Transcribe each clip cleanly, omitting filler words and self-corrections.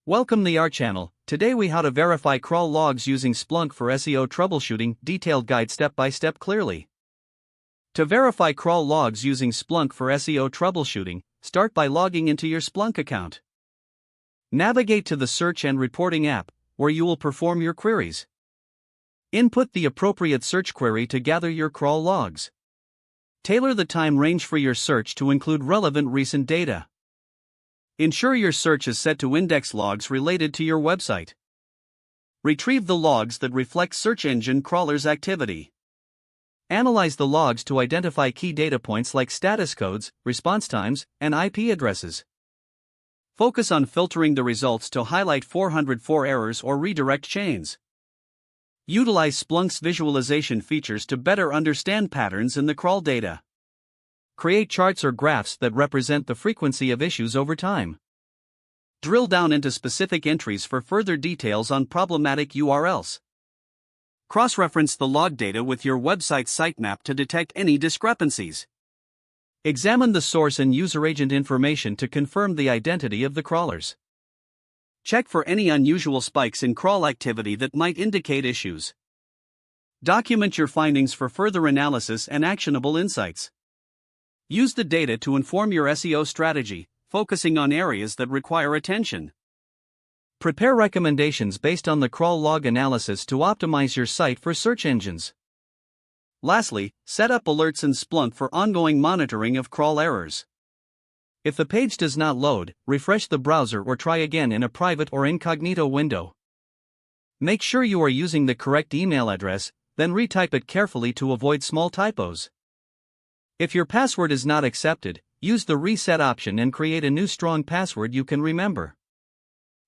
Welcome to our channel. Today we how to verify crawl logs using Splunk for SEO troubleshooting, detailed guide step by step clearly. To verify crawl logs using Splunk for SEO troubleshooting, start by logging into your Splunk account. Navigate to the Search and Reporting app, where you will perform your queries. Input the appropriate search query to gather your crawl logs. Tailor the time range for your search to include relevant recent data. Ensure your search is set to index logs related to your website. Retrieve the logs that reflect search engine crawlers' activity. Analyze the logs to identify key data points like status codes, response times, and IP addresses. Focus on filtering the results to highlight 404 errors or redirect chains. Utilize Splunk's visualization features to better understand patterns in the crawl data. Create charts or graphs that represent the frequency of issues over time. Drill down into specific entries for further details on problematic URLs. Cross-reference the log data with your website's sitemap to detect any discrepancies. Examine the source and user agent information to confirm the identity of the crawlers. Check for any unusual spikes in crawl activity that might indicate issues. Document your findings for further analysis and actionable insights. Use the data to inform your SEO strategy, focusing on areas that require attention. Prepare recommendations based on the crawl log analysis to optimize your site for search engines. Lastly, set up alerts in Splunk for ongoing monitoring of crawl errors. If the page does not load, refresh the browser or try again in a private or incognito window. Make sure you are using the correct email address, then retype it carefully to avoid small typos. If your password is not accepted, use the reset option and create a new strong password you can remember.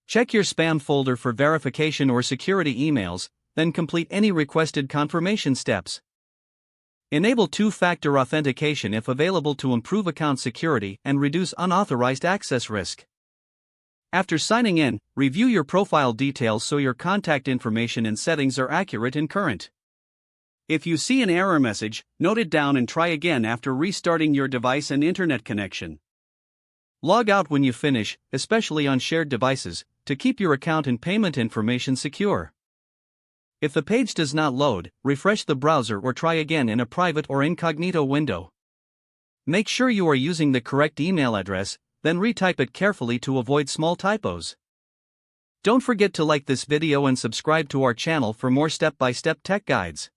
Check your spam folder for verification or security emails, then complete any requested confirmation steps. Enable two-factor authentication if available to improve account security and reduce unauthorized access risk. After signing in, review your profile details so your contact information and settings are accurate and current. If you see an error message, note it down and try again after restarting your device and internet connection. Log out when you finish, especially on shared devices, to keep your account and payment information secure. If the page does not load, refresh the browser or try again in a private or incognito window. Make sure you are using the correct email address, then retype it carefully to avoid small typos. Don't forget to like this video and subscribe to our channel for more step-by-step tech guides.